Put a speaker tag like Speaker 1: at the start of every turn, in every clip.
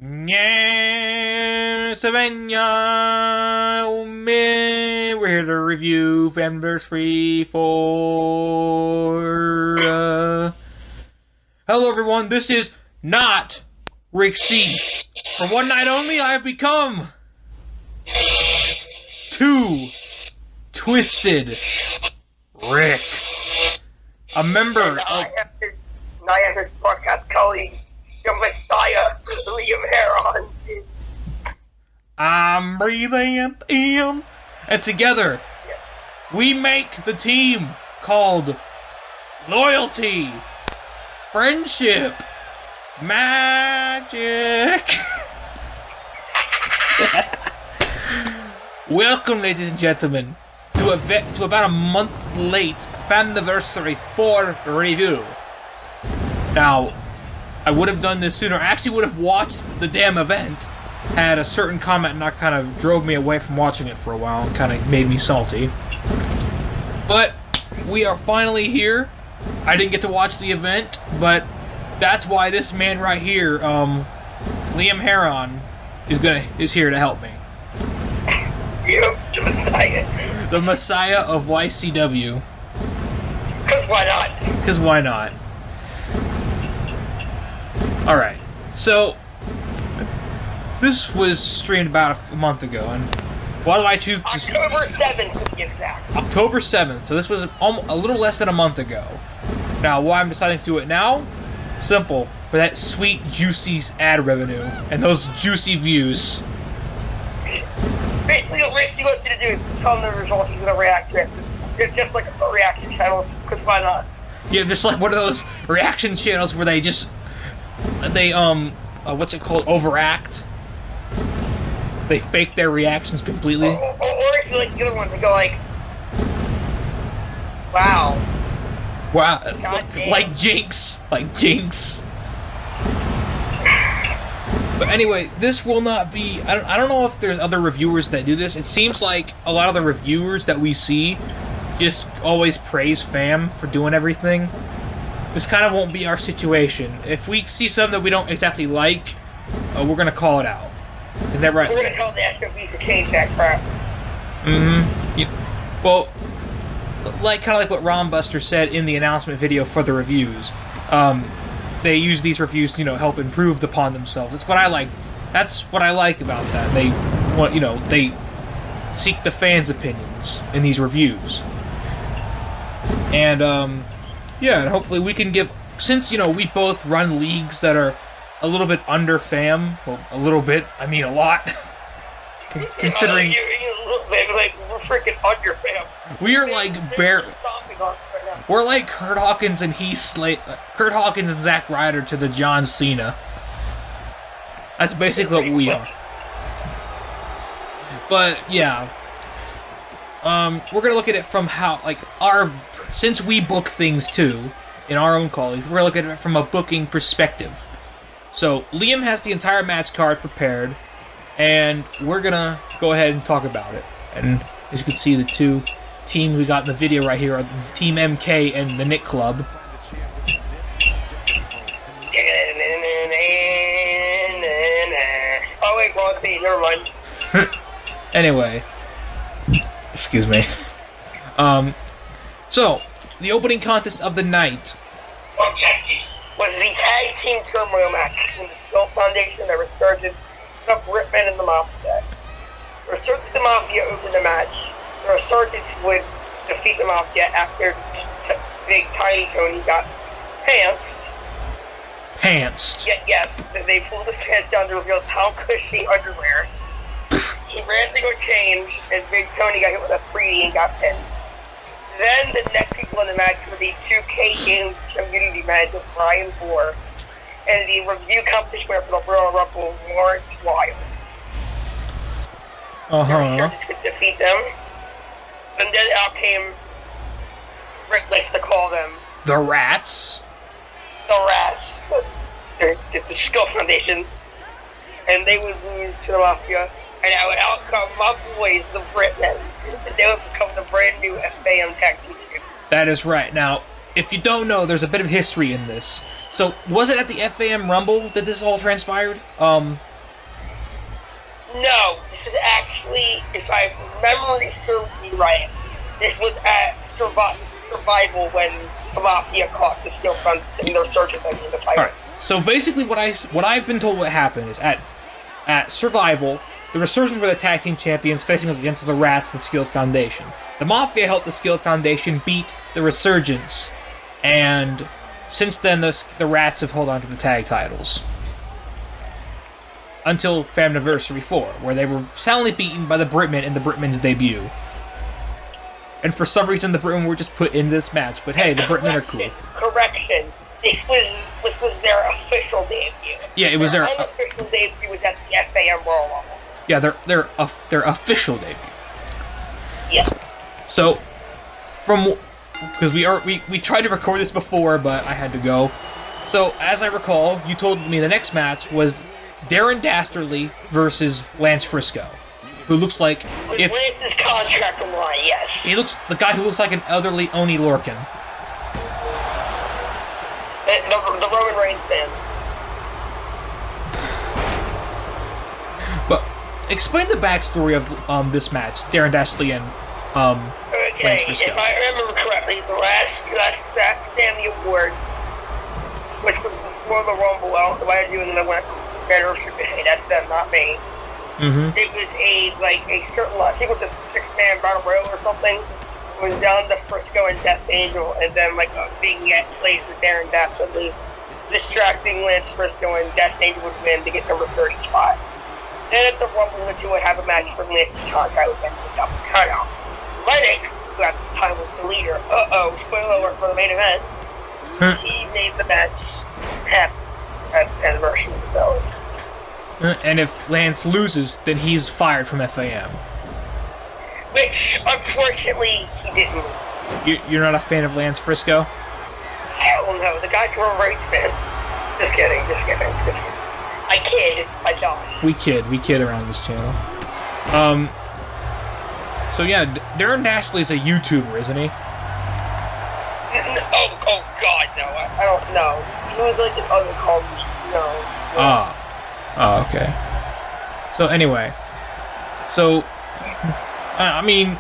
Speaker 1: Yeah, Savannah, oh man, we're here to review FaMniversary for, hello everyone, this is not Rick C. For one night only, I have become too twisted Rick. A member of...
Speaker 2: I have his podcast colleague, the Messiah, Liam Review.
Speaker 1: I'm breathing in. And together, we make the team called Loyalty, Friendship, Magic. Welcome, ladies and gentlemen, to about a month late FaMniversary 4 review. Now, I would have done this sooner. I actually would have watched the damn event had a certain comment not kind of drove me away from watching it for a while and kind of made me salty. But we are finally here. I didn't get to watch the event, but that's why this man right here, Liam Review, is here to help me.
Speaker 2: You, the Messiah.
Speaker 1: The Messiah of YCW.
Speaker 2: Because why not?
Speaker 1: Because why not? Alright, so this was streamed about a month ago, and why do I choose
Speaker 2: October 7th to be exact.
Speaker 1: October 7th, so this was a little less than a month ago. Now, why I'm deciding to do it now? Simple, for that sweet, juicy ad revenue, and those juicy views.
Speaker 2: Basically, what Rick wants you to do is tell him the result he's going to react to it. It's just like a reaction channels, because why not?
Speaker 1: Yeah, just like one of those reaction channels where they just... what's it called? Overact. They fake their reactions completely.
Speaker 2: Or if you like the other ones, they go like, wow.
Speaker 1: Wow, like Jinx. But anyway, this will not be... I don't know if there's other reviewers that do this. It seems like a lot of the reviewers that we see just always praise Fam for doing everything. This kind of won't be our situation. If we see something that we don't exactly like, we're gonna call it out. Is that right?
Speaker 2: We're gonna tell the SOB to change that crap.
Speaker 1: Mm-hmm. Yeah. Well, kind of like what Ron Buster said in the announcement video for the reviews. They use these reviews to, help improve upon themselves. That's what I like. That's what I like about that. They want, they seek the fans' opinions in these reviews. And, yeah, and hopefully we can give, since, we both run leagues that are a little bit under Fam, well, a little bit, I mean a lot, considering...
Speaker 2: You're a little bit, like, we're freaking under Fam.
Speaker 1: We are like we're like Kurt Hawkins and Kurt Hawkins and Zack Ryder to the John Cena. That's basically what we are. But, yeah. We're gonna look at it from how, since we book things too, in our own colleagues, we're gonna look at it from a booking perspective. So, Liam has the entire match card prepared, and we're gonna go ahead and talk about it. And as you can see, the two teams we got in the video right here are Team MK and the Nick Club.
Speaker 2: Oh wait, wrong thing, never mind.
Speaker 1: Anyway. Excuse me. So, the opening contest of the night
Speaker 2: was the tag team turmoil match between the Skull Foundation and Resurgence of Ripman and the Mafia. Resurgence and the Mafia opened the match. The Resurgence would defeat the Mafia after Big Tiny Tony got pantsed. Yes, they pulled his pants down to reveal Tom Cushy underwear. He ran to go change, and Big Tony got hit with a 3D and got pinned. Then the next people in the match were the 2K Games community manager Brian Bohr and the review competition winner for the Royal Rumble, Lawrence Wild. The Resurgence could defeat them. And then out came, Rick likes to call them,
Speaker 1: the Rats.
Speaker 2: The Rats. It's the Skull Foundation. And they would lose to the Mafia. And out come my boys, the Britmen. And they would become the brand new FAM tag team.
Speaker 1: That is right. Now, if you don't know, there's a bit of history in this. So, was it at the FAM Rumble that this all transpired?
Speaker 2: No, this is actually, if I memory serves me right, this was at Survival when the Mafia caught the Steel Front in their search of them in the fight.
Speaker 1: Alright, so basically what I've been told what happened is at Survival, the Resurgence were the tag team champions facing up against the Rats and the Skilled Foundation. The Mafia helped the Skilled Foundation beat the Resurgence, and since then the Rats have held on to the tag titles. Until FaMniversary 4, where they were soundly beaten by the Britmen in the Britmen's debut. And for some reason the Britmen were just put in this match, but hey, the Britmen are cool.
Speaker 2: Correction. This was their official debut.
Speaker 1: Yeah, it was their
Speaker 2: unofficial debut was at the FAM World Rumble.
Speaker 1: Yeah, their official debut.
Speaker 2: Yeah.
Speaker 1: So, because we tried to record this before, but I had to go. So, as I recall, you told me the next match was Darin Dastardly versus Lance Frisco, who looks like
Speaker 2: Lance's contract on the line, yes.
Speaker 1: He looks the guy who looks like an elderly Oni Lorcan.
Speaker 2: The Roman Reigns fan.
Speaker 1: But explain the backstory of this match, Darin Dastardly and Lance Frisco.
Speaker 2: If I remember correctly, the last Sammy Awards, which was before the Rumble, well, the way I do, and then I went. Hey, that's them, not me.
Speaker 1: Mm-hmm.
Speaker 2: It was a certain, I think it was a 6-man battle royal or something. It was down to Frisco and Death Angel, and then like a vignette plays with Darin Dastardly, distracting Lance Frisco, and Death Angel would win to get number 30 spot. Then at the Rumble, the two would have a match for Lance's contract with them to double cutout. Lennox, who at the time was the leader, spoiler alert for the main event, he made the match happen at anniversary, so.
Speaker 1: And if Lance loses, then he's fired from FAM.
Speaker 2: Which, unfortunately, he didn't.
Speaker 1: You're not a fan of Lance Frisco?
Speaker 2: Hell no, the guy's a Roman Reigns fan. Just kidding. I kid, I don't.
Speaker 1: We kid around this channel. So yeah, Darin Dastardly is a YouTuber, isn't he?
Speaker 2: Oh God, no, I don't know. He was like an uncalled, no.
Speaker 1: Oh, okay. So anyway, I mean,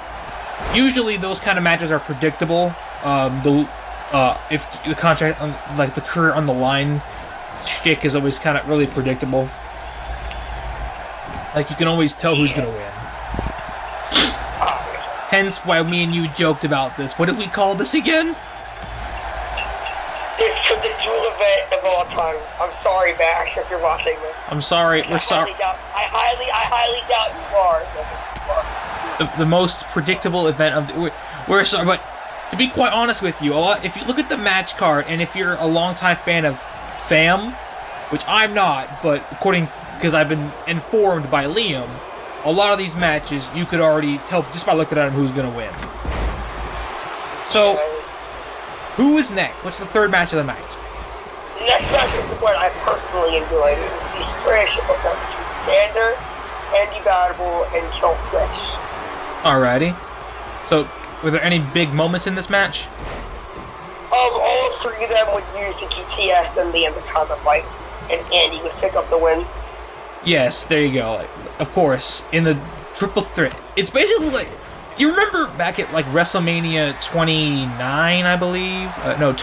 Speaker 1: usually those kind of matches are predictable. If the contract, like the career on the line shtick is always kind of really predictable. Like you can always tell who's gonna win. Hence why me and you joked about this. What did we call this again?
Speaker 2: It's the dual event of all time. I'm sorry, Bash, if you're watching this.
Speaker 1: I'm sorry. We're sorry.
Speaker 2: I highly doubt you are.
Speaker 1: The most predictable event of the... We're sorry, but to be quite honest with you, if you look at the match card, and if you're a longtime fan of FAM, which I'm not, but because I've been informed by Liam, a lot of these matches you could already tell just by looking at them who's going to win. So, who is next? What's the third match of the night?
Speaker 2: The next match is what I personally enjoyed. It's the friendship of them. Xander, Andy Batable, and Joel Fish.
Speaker 1: Alrighty. So, were there any big moments in this match?
Speaker 2: All three of them would use the GTS and the Anaconda fight, and Andy would pick up the win.
Speaker 1: Yes, there you go. Of course, in the triple threat. It's basically like... Do you remember back at like WrestleMania 29, I believe? No,
Speaker 2: it was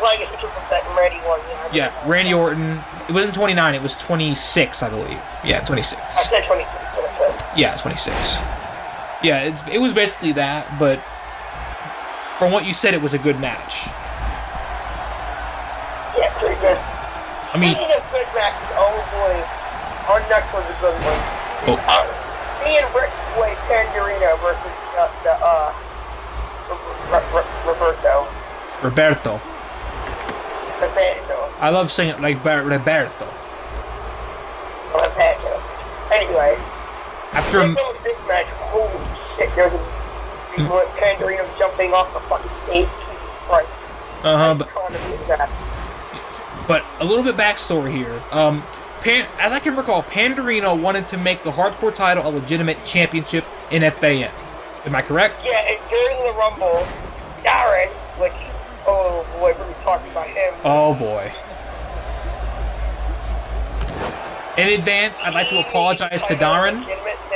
Speaker 2: Legacy triple threat and Randy Orton.
Speaker 1: Yeah, Randy Orton. It wasn't 29, it was 26, I believe. Yeah, 26.
Speaker 2: I said 26.
Speaker 1: Yeah, 26. Yeah, it was basically that, but from what you said, it was a good match.
Speaker 2: Yeah, pretty good.
Speaker 1: I mean...
Speaker 2: Speaking of good matches, oh boy, our next one's a good one.
Speaker 1: Oh.
Speaker 2: Me and Rick play Pandorino versus Roberto.
Speaker 1: I love saying it like Roberto.
Speaker 2: Anyway,
Speaker 1: after
Speaker 2: this match, holy shit, there's a people at Pandorino jumping off the fucking stage. Right.
Speaker 1: But a little bit backstory here. As I can recall, Pandorino wanted to make the hardcore title a legitimate championship in FAM. Am I correct?
Speaker 2: Yeah, and during the Rumble, Darin, which, oh boy, we talked about him.
Speaker 1: Oh boy. In advance, I'd like to apologize to Darin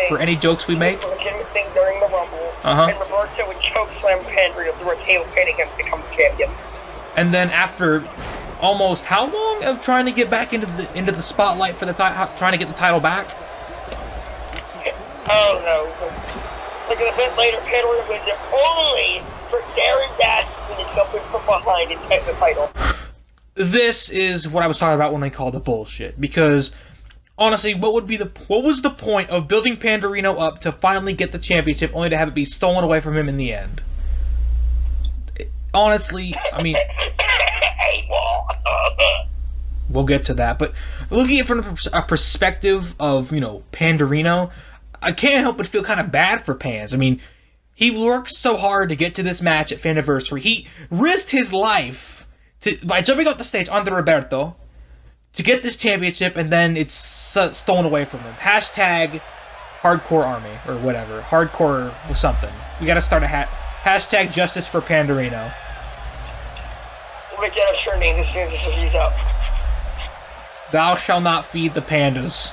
Speaker 1: for any jokes we make.
Speaker 2: Legitimate thing during the Rumble.
Speaker 1: Uh-huh.
Speaker 2: And Roberto would choke slam Pandering through a table pin against the become champion.
Speaker 1: And then after almost how long of trying to get back into the spotlight for the trying to get the title back?
Speaker 2: Oh no. Like a bit later, Pandering wins it only for Darin Dastardly to jump in from behind and take the title.
Speaker 1: This is what I was talking about when they called it bullshit. Because honestly, what was the point of building Pandorino up to finally get the championship, only to have it be stolen away from him in the end? Honestly, I mean, we'll get to that. But looking at it from a perspective of, you know, Pandorino, I can't help but feel kind of bad for Pans. I mean, he worked so hard to get to this match at FaMniversary. He risked his life by jumping off the stage onto Roberto to get this championship, and then it's stolen away from him. Hashtag Hardcore Army, or whatever. Hardcore was something. We gotta start a hashtag Justice for Pandorino.
Speaker 2: We'll get a shirt name as soon as this review's up.
Speaker 1: Thou shall not feed the pandas.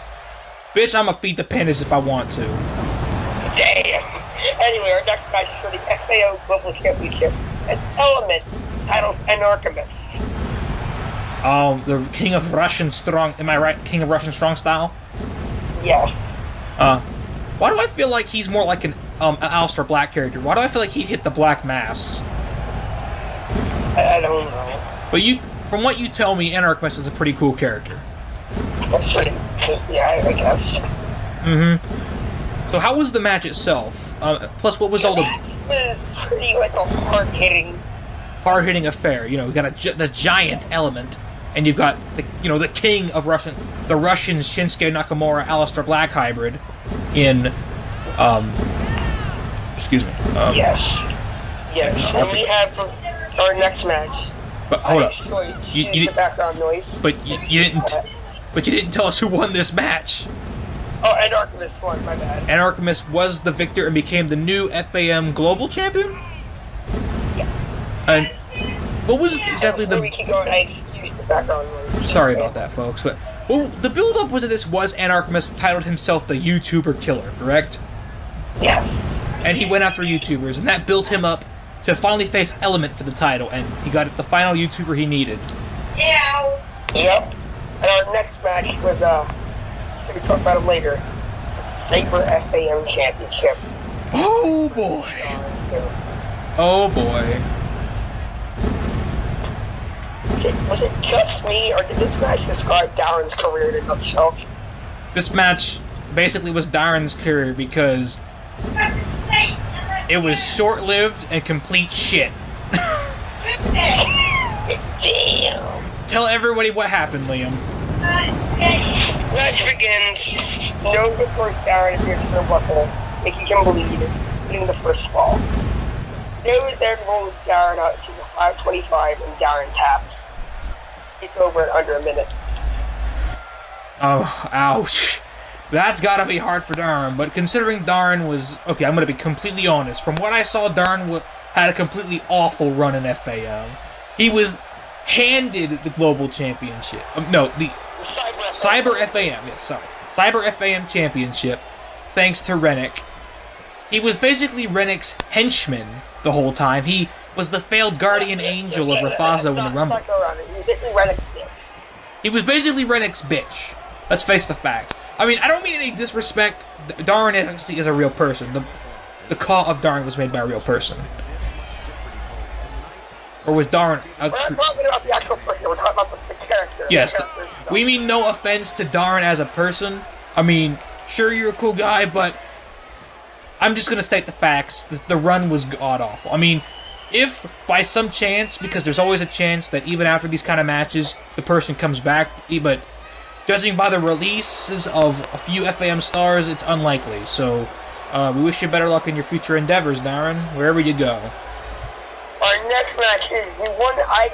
Speaker 1: Bitch, I'ma feed the pandas if I want to.
Speaker 2: Damn. Anyway, our next match is for the FAO Global Championship. An Element titled Anarchist.
Speaker 1: The King of Russian Strong... Am I right? King of Russian Strong Style?
Speaker 2: Yes.
Speaker 1: Why do I feel like he's more like an Aleister Black character? Why do I feel like he'd hit the Black Mass?
Speaker 2: I don't know.
Speaker 1: But from what you tell me, Anarchist is a pretty cool character.
Speaker 2: Yeah, I guess.
Speaker 1: Mm-hmm. So how was the match itself? Plus, what was all the...
Speaker 2: It was pretty, like, a
Speaker 1: hard-hitting affair. You know, you got the giant Element, and you've got the king of the Russian Shinsuke Nakamura Aleister Black hybrid in excuse me.
Speaker 2: Yes. And we have our next match.
Speaker 1: But hold up. You
Speaker 2: the background noise.
Speaker 1: But you didn't tell us who won this match.
Speaker 2: Oh, Anarchist won, my bad.
Speaker 1: Anarchist was the victor and became the new FAM Global Champion?
Speaker 2: Yeah.
Speaker 1: And what was exactly the...
Speaker 2: We can go and excuse the background noise.
Speaker 1: Sorry about that, folks, but... Well, the build-up to this was Anarchist titled himself the YouTuber Killer, correct?
Speaker 2: Yes.
Speaker 1: And he went after YouTubers, and that built him up to finally face Element for the title, and he got the final YouTuber he needed.
Speaker 2: Yeah. Yep. And our next match was, we talk about it later. Saber FAM Championship.
Speaker 1: Oh boy. Oh boy.
Speaker 2: Was it just me, or did this match describe Darin's career in a nutshell?
Speaker 1: This match basically was Darin's career because it was short-lived and complete shit.
Speaker 2: Damn.
Speaker 1: Tell everybody what happened, Liam.
Speaker 2: Match begins. No before Darin appears to buckle, making him bleed, in the first fall. Nose then rolls Darin out to the 525, and Darin taps. It's over in under a minute.
Speaker 1: Oh, ouch. That's gotta be hard for Darin, but considering Darin was... Okay, I'm gonna be completely honest. From what I saw, Darin had a completely awful run in FAM. He was handed the Global Championship. No, the Cyber FAM. Yes, sorry. Cyber FAM Championship, thanks to Rennick. He was basically Rennick's henchman the whole time. He was the failed guardian angel of Rafazo in the Rumble. He was basically Rennick's bitch. Let's face the facts. I mean, I don't mean any disrespect. Darin actually is a real person. The call of Darin was made by a real person. Or was Darin...
Speaker 2: We're not talking about the actual person, we're talking about the character.
Speaker 1: Yes, we mean no offense to Darin as a person. I mean, sure, you're a cool guy, but I'm just going to state the facts. The run was god-awful. I mean, if by some chance, because there's always a chance that even after these kind of matches, the person comes back, but judging by the releases of a few FAM stars, it's unlikely. So, we wish you better luck in your future endeavors, Darin, wherever you go.
Speaker 2: Our next match is the one I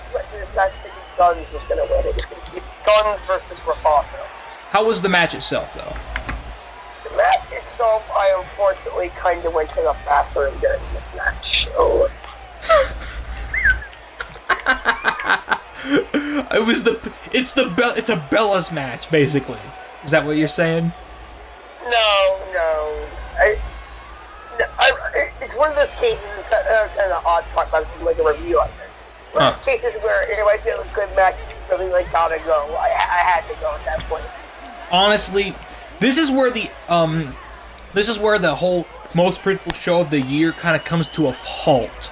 Speaker 2: expected this match to be Gunz was going to win. It was going to be Gunz versus Rafazo.
Speaker 1: How was the match itself, though?
Speaker 2: The match itself, I unfortunately kind of went to the bathroom during this match. So.
Speaker 1: It's a Bella's match, basically. Is that what you're saying?
Speaker 2: No. It's one of those cases, it's kind of odd to talk about like a review on this. One of those cases where it might be a good match, you really like gotta go. I had to go at that point.
Speaker 1: Honestly, this is where the whole most predictable show of the year kind of comes to a halt,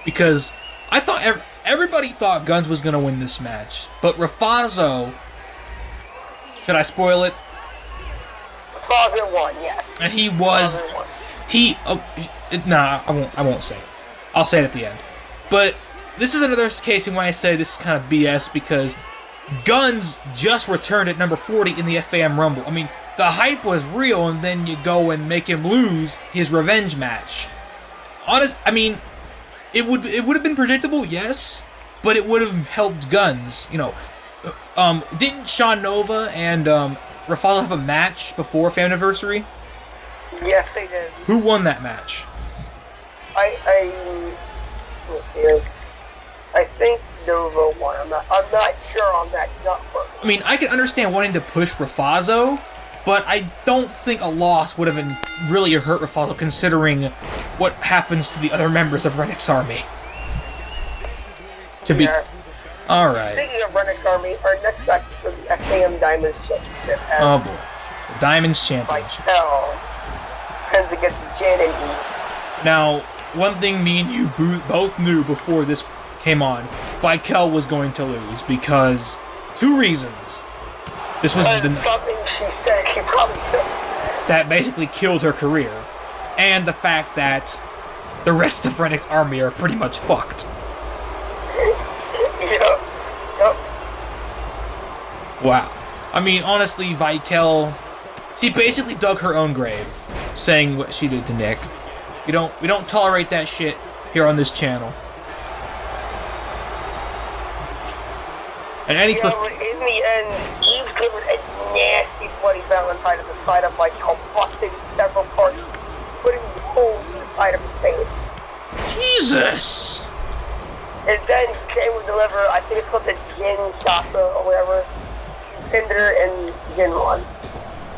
Speaker 1: because I thought everybody thought Gunz was gonna win this match, but Raffazo. Should I spoil it?
Speaker 2: Raffazo won, yes.
Speaker 1: And he was. I won't say it. I'll say it at the end. But this is another case in why I say this is kind of BS, because Gunz just returned at number 40 in the FAM Rumble. I mean, the hype was real, and then you go and make him lose his revenge match. I mean, it would have been predictable, yes, but it would have helped Gunz. You know, didn't Sean Nova and Raffaello have a match before FaMniversary?
Speaker 2: Yes, they did.
Speaker 1: Who won that match?
Speaker 2: I think Nova won. I'm not sure on that number.
Speaker 1: I mean, I can understand wanting to push Raffazo, but I don't think a loss would have really hurt Raffazo, considering what happens to the other members of Rennick's army. Alright.
Speaker 2: Speaking of Rennick's army, our next match is for the FAM Diamonds Championship.
Speaker 1: Oh boy. The Diamonds Championship.
Speaker 2: Depends against Jen and E.
Speaker 1: Now, one thing me and you both knew before this came on, Vikel was going to lose, because two reasons. This was
Speaker 2: something she said she probably said
Speaker 1: that basically killed her career, and the fact that the rest of Rennick's army are pretty much fucked.
Speaker 2: Yep.
Speaker 1: Wow. I mean, honestly, Vikel, she basically dug her own grave, saying what she did to Nick. We don't tolerate that shit here on this channel. And
Speaker 2: in the end, Eve delivered a nasty bloody Valentine at the side of Vikel, busting several parts, putting holes in the side of his face.
Speaker 1: Jesus!
Speaker 2: And then Jay would deliver, I think it's called the Jin Chakra or whatever. She pinned her and Jin won.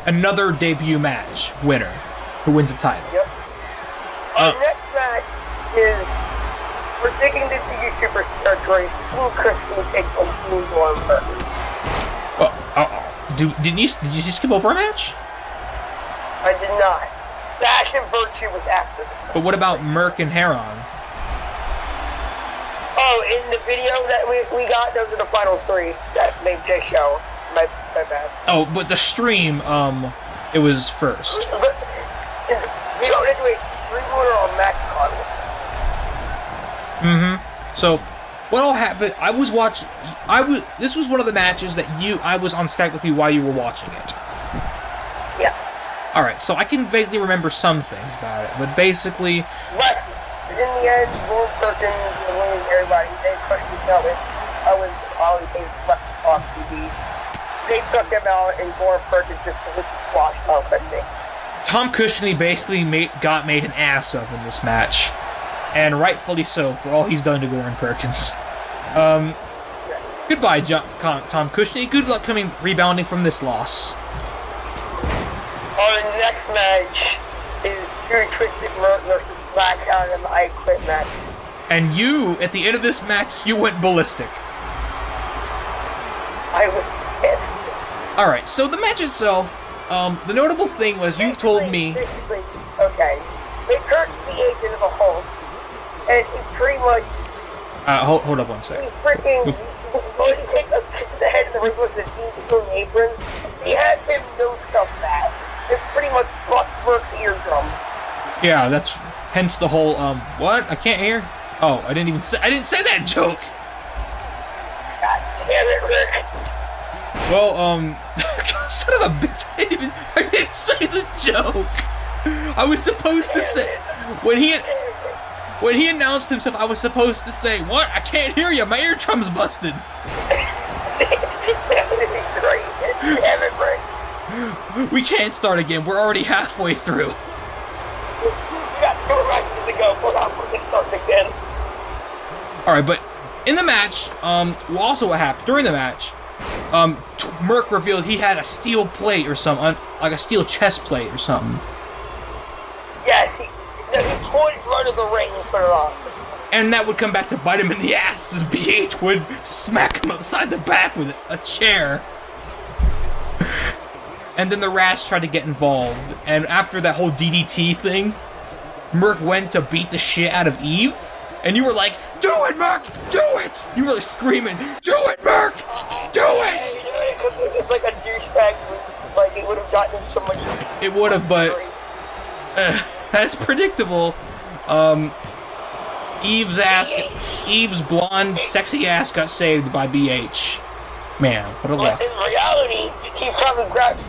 Speaker 1: Another debut match winner who wins a title.
Speaker 2: Yep. Our next match is we're taking this to YouTuber territory. Team Christian takes on Team Warren Perkins.
Speaker 1: Did you just skip over a match?
Speaker 2: I did not. Dash and Virtue was after this.
Speaker 1: But what about Merc and Heron?
Speaker 2: Oh, in the video that we got, those are the final three that made this show. My bad.
Speaker 1: Oh, but the stream, it was first.
Speaker 2: But, you don't have to wait 3 order or match card.
Speaker 1: So, what'll happen? This was one of the matches that I was on Skype with you while you were watching it.
Speaker 2: Yeah.
Speaker 1: Alright, so I can vaguely remember some things about it, but basically...
Speaker 2: But, in the end, Warren Perkins was winning everybody. They crushed each other. I was all the things left off TV. They took him out, and Warren Perkins just squashed Tom Cushing. Tom
Speaker 1: Cushing basically made an ass of in this match. And rightfully so, for all he's done to Warren Perkins. Goodbye, Tom Cushing. Good luck rebounding from this loss.
Speaker 2: Our next match is True Twisted Merc versus Blackout in the I Quit match.
Speaker 1: And you, at the end of this match, you went ballistic.
Speaker 2: I was pissed.
Speaker 1: Alright, so the match itself, the notable thing was you told me...
Speaker 2: Okay. They cursed the agent of a Hulk. And he pretty much...
Speaker 1: hold up one second.
Speaker 2: He freaking... When he takes up to the head of the ring with the stone apron, he has him know stuff that. It's pretty much bust Merc's eardrum.
Speaker 1: Yeah, that's... Hence the whole, what? I can't hear? Oh, I didn't say that joke!
Speaker 2: God damn it, Rick.
Speaker 1: Well, son of a bitch, I didn't say the joke! I was supposed to say... When he announced himself, I was supposed to say, what? I can't hear you, my eardrum's busted!
Speaker 2: Damn it, Rick.
Speaker 1: We can't start again, we're already halfway through.
Speaker 2: We got 2 matches to go, hold on, we're gonna start again.
Speaker 1: Alright, but in the match, also what happened during the match, Merc revealed he had a steel plate or something, like a steel chest plate or something.
Speaker 2: Yes, he pulled it right of the ring and put it on.
Speaker 1: And that would come back to bite him in the ass as BH would smack him upside the back with a chair. And then the Rats tried to get involved. And after that whole DDT thing, Merc went to beat the shit out of Eve. And you were like, do it, Merc! Do it! You were like screaming, do it, Merc! Do it!
Speaker 2: It's like a douchebag. Like, it would have gotten so much...
Speaker 1: It would have, but... as predictable, Eve's blonde, sexy ass got saved by BH. Man, what a luck.
Speaker 2: In reality, he probably grabbed...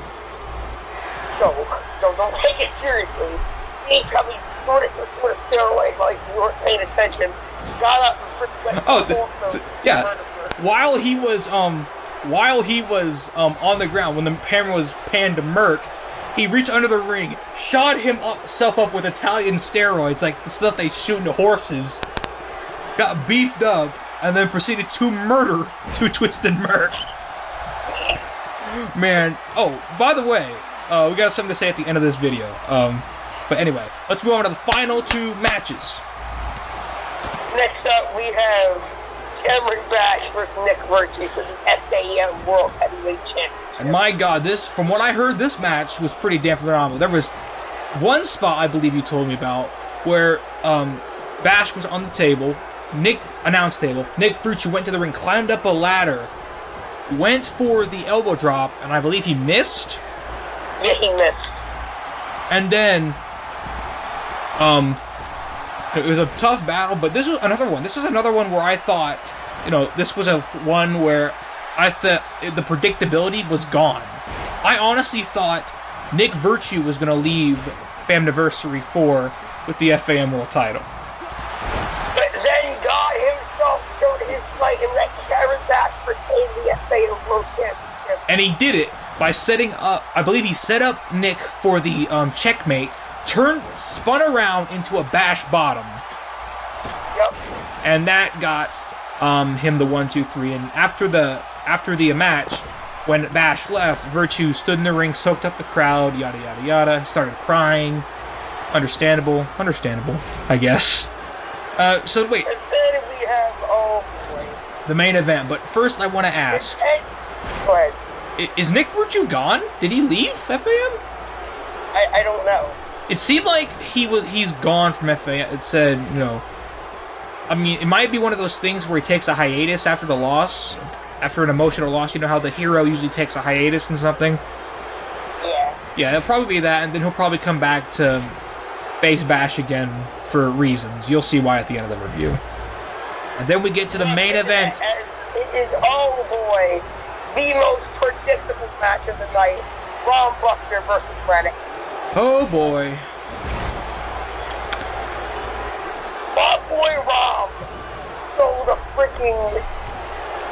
Speaker 2: No, don't take it seriously. He probably snorted some sort of steroid while you weren't paying attention. Got up and
Speaker 1: yeah. While he was on the ground, when the camera was panned to Merc, he reached under the ring, shot himself up with Italian steroids, like the stuff they shoot into horses, got beefed up, and then proceeded to murder Two Twisted Merc. Man, oh, by the way, we got something to say at the end of this video. But anyway, let's move on to the final 2 matches.
Speaker 2: Next up, we have Cameron Bash versus Nick Virtue for the FAM World Heavyweight Championship.
Speaker 1: And my God, from what I heard, this match was pretty damn phenomenal. There was one spot, I believe you told me about, where Bash was on the table, announce table. Nick Virtue went to the ring, climbed up a ladder, went for the elbow drop, and I believe he missed.
Speaker 2: Yeah, he missed.
Speaker 1: And then, it was a tough battle, but this was another one. This was another one where I thought, this was one where I thought the predictability was gone. I honestly thought Nick Virtue was going to leave FaMniversary 4 with the FAM World title.
Speaker 2: But then God himself showed his fight and let Cameron Bash retain the FAM World Championship.
Speaker 1: And he did it by setting up, I believe he set up Nick for the checkmate, spun around into a Bash bottom.
Speaker 2: Yep.
Speaker 1: And that got him the 1-2-3. And after the match, when Bash left, Virtue stood in the ring, soaked up the crowd, yada yada yada, started crying. Understandable, I guess. So wait.
Speaker 2: And then we have
Speaker 1: the main event. But first, I want to ask.
Speaker 2: Go ahead.
Speaker 1: Is Nick Virtue gone? Did he leave FAM?
Speaker 2: I don't know.
Speaker 1: It seemed like he's gone from FAM. It said, I mean, it might be one of those things where he takes a hiatus after the loss, after an emotional loss. You know how the hero usually takes a hiatus and something?
Speaker 2: Yeah.
Speaker 1: Yeah, it'll probably be that, and then he'll probably come back to face Bash again for reasons. You'll see why at the end of the review. And then we get to the main event.
Speaker 2: It is, oh boy, the most predictable match of the night. Ron Buster versus Rennick.
Speaker 1: Oh boy.
Speaker 2: My boy Rom sold a freaking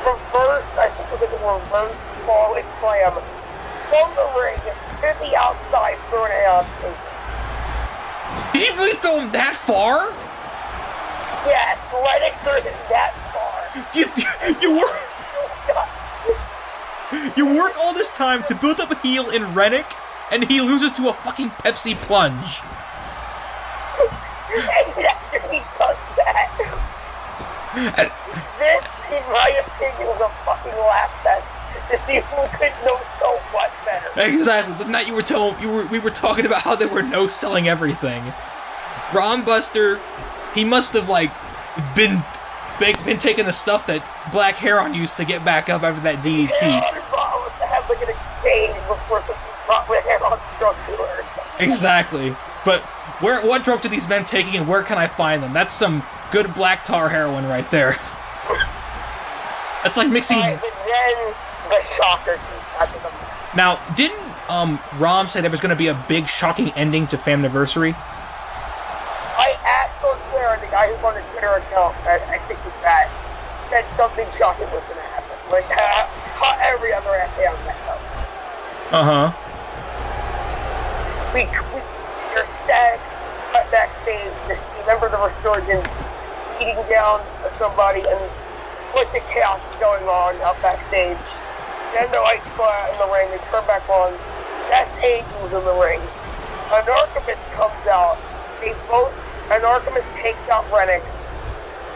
Speaker 2: reverse, I think it was a reverse falling slam from the ring to the outside for an out.
Speaker 1: Did he really throw him that far?
Speaker 2: Yes, Rennick threw him that far.
Speaker 1: You work all this time to build up a heel in Rennick, and he loses to a fucking Pepsi plunge.
Speaker 2: And after he does that, this, in my opinion, was a fucking laugh fest to see who could know so much better.
Speaker 1: Exactly. The night we were talking about how they were no-selling everything. Ron Buster, he must have been taking the stuff that Black Heron used to get back up after that DDT.
Speaker 2: Yeah, Ron was to have an exchange before Black Heron struck to her.
Speaker 1: Exactly. But what drug do these men taking, and where can I find them? That's some good black tar heroin right there. That's like mixing.
Speaker 2: And then the shocker.
Speaker 1: Now, didn't Rom say there was going to be a big shocking ending to FaMniversary?
Speaker 2: I asked on Twitter, the guy who's on the Twitter account, I think it's that, said something shocking was going to happen. Like how every other FAM messed up. Your stag cut backstage. You remember the Resurgence beating down somebody, and Like the chaos is going on out backstage. Then the lights go out in the ring, they turn back on. That's Angels in the ring. Anarchist comes out. Anarchist takes out Rennick.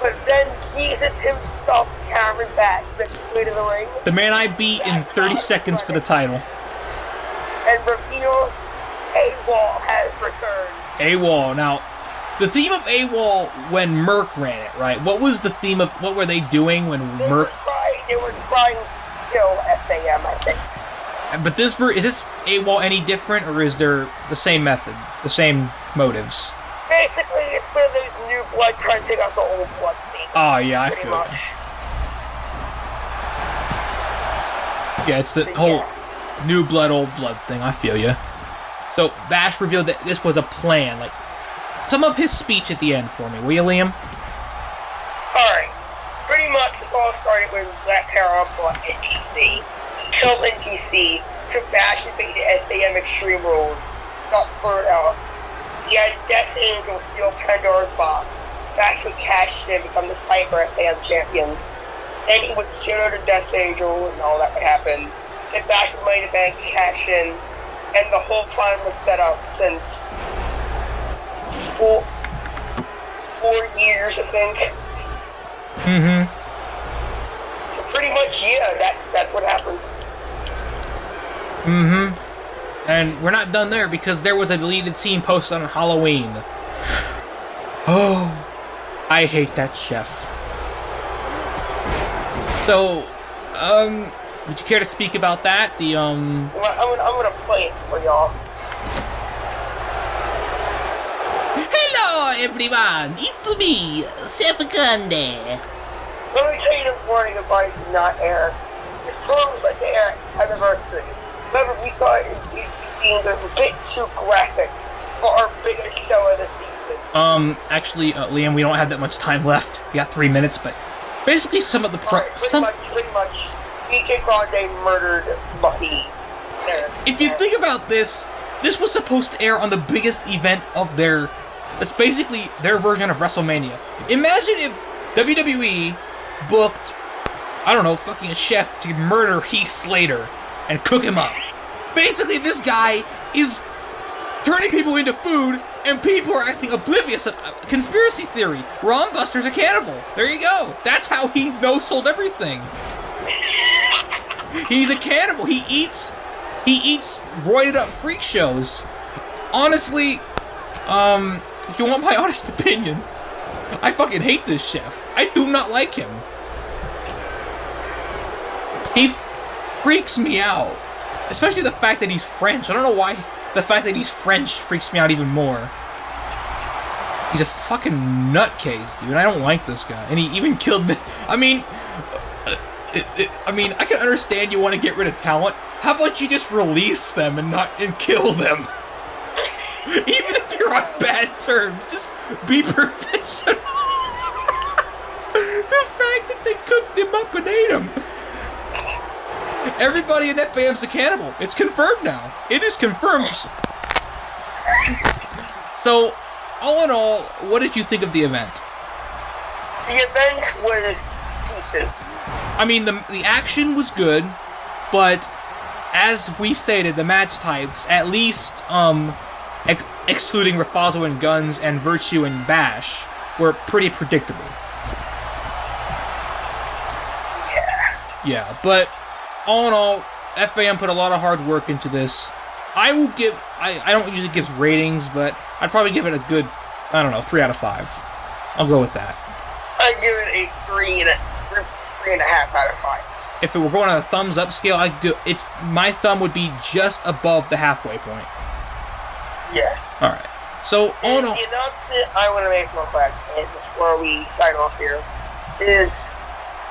Speaker 2: But then Jesus himself carries back the way to the ring.
Speaker 1: The man I beat in 30 seconds for the title.
Speaker 2: And reveals AWOL has returned.
Speaker 1: AWOL. Now, the theme of AWOL when Merc ran it, right? What was the theme of, what were they doing when Merc...
Speaker 2: They were trying to kill FAM, I think.
Speaker 1: But is this AWOL any different, or is there the same method, the same motives?
Speaker 2: Basically, it's for those new blood trying to take out the old blood thing.
Speaker 1: Oh, yeah, I feel it. Yeah, it's the whole new blood, old blood thing. I feel you. So, Bash revealed that this was a plan. Like, sum up his speech at the end for me, will you, Liam?
Speaker 2: Alright. Pretty much, it all started with Black Power on NGC. He killed NGC, took Bash and beat the SAM Extreme Rules, got thrown out. He had Death Angel steal Pandora's box. Bash would cash in and become the Sniper SAM champion. Then he would zero the Death Angel and all that would happen. Then Bash would Money in the Bank, cash in, and the whole plan was set up since 4 years, I think.
Speaker 1: Mm-hmm.
Speaker 2: So pretty much, yeah, that's what happened.
Speaker 1: Mm-hmm. And we're not done there, because there was a deleted scene posted on Halloween. Oh, I hate that chef. So, would you care to speak about that?
Speaker 2: I'm gonna play it for y'all.
Speaker 3: Hello everyone, it's me, Chef Gunz.
Speaker 2: Let me tell you this morning if I did not air. This program was to air at FaMniversary. Remember, we thought it was a bit too graphic for our biggest show of the season.
Speaker 1: Actually, Liam, we don't have that much time left. We got 3 minutes, but basically some of the
Speaker 2: pretty much, DJ Grande murdered Bucky.
Speaker 1: If you think about this, this was supposed to air on the biggest event of their... That's basically their version of WrestleMania. Imagine if WWE booked, I don't know, fucking a chef to murder Heath Slater and cook him up. Basically, this guy is turning people into food, and people are acting oblivious of conspiracy theory. Ron Buster's a cannibal. There you go. That's how he no-sold everything. He's a cannibal. He eats roided up freak shows. Honestly, if you want my honest opinion, I fucking hate this chef. I do not like him. He freaks me out. Especially the fact that he's French. I don't know why the fact that he's French freaks me out even more. He's a fucking nutcase, dude. I don't like this guy. And he even killed me. I mean, I can understand you want to get rid of talent. How about you just release them and kill them? Even if you're on bad terms, just be professional. The fact that they cooked him up and ate him. Everybody in FAM's a cannibal. It's confirmed now. It is confirmed. So, all in all, what did you think of the event?
Speaker 2: The event was decent.
Speaker 1: I mean, the action was good, but as we stated, the match types, at least excluding Rafazo and Gunz and Virtue and Bash, were pretty predictable. Yeah, but all in all, FAM put a lot of hard work into this. I will give, I don't usually give ratings, but I'd probably give it a good, I don't know, 3 out of 5. I'll go with that.
Speaker 2: I'd give it a 3.5 out of 5.
Speaker 1: If it were going on a thumbs up scale, my thumb would be just above the halfway point.
Speaker 2: Yeah.
Speaker 1: Alright. So, all in all...
Speaker 2: The announcement I want to make real quick, and before we sign off here, is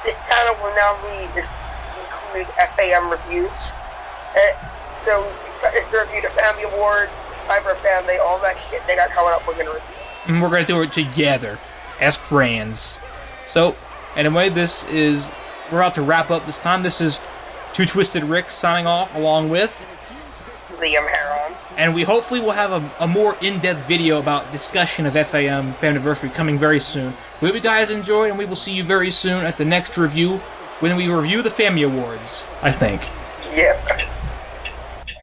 Speaker 2: this channel will now include FAM reviews. So, it's the review the Family Award, Cyber Family, all that shit they got coming up, we're going to review.
Speaker 1: And we're going to do it together, as friends. So, anyway, we're about to wrap up this time. This is Two Twisted Ricks signing off, along with...
Speaker 2: Liam Heron.
Speaker 1: And we hopefully will have a more in-depth video about discussion of FaMniversary coming very soon. We hope you guys enjoyed, and we will see you very soon at the next review when we review the Family Awards, I think.
Speaker 2: Yep.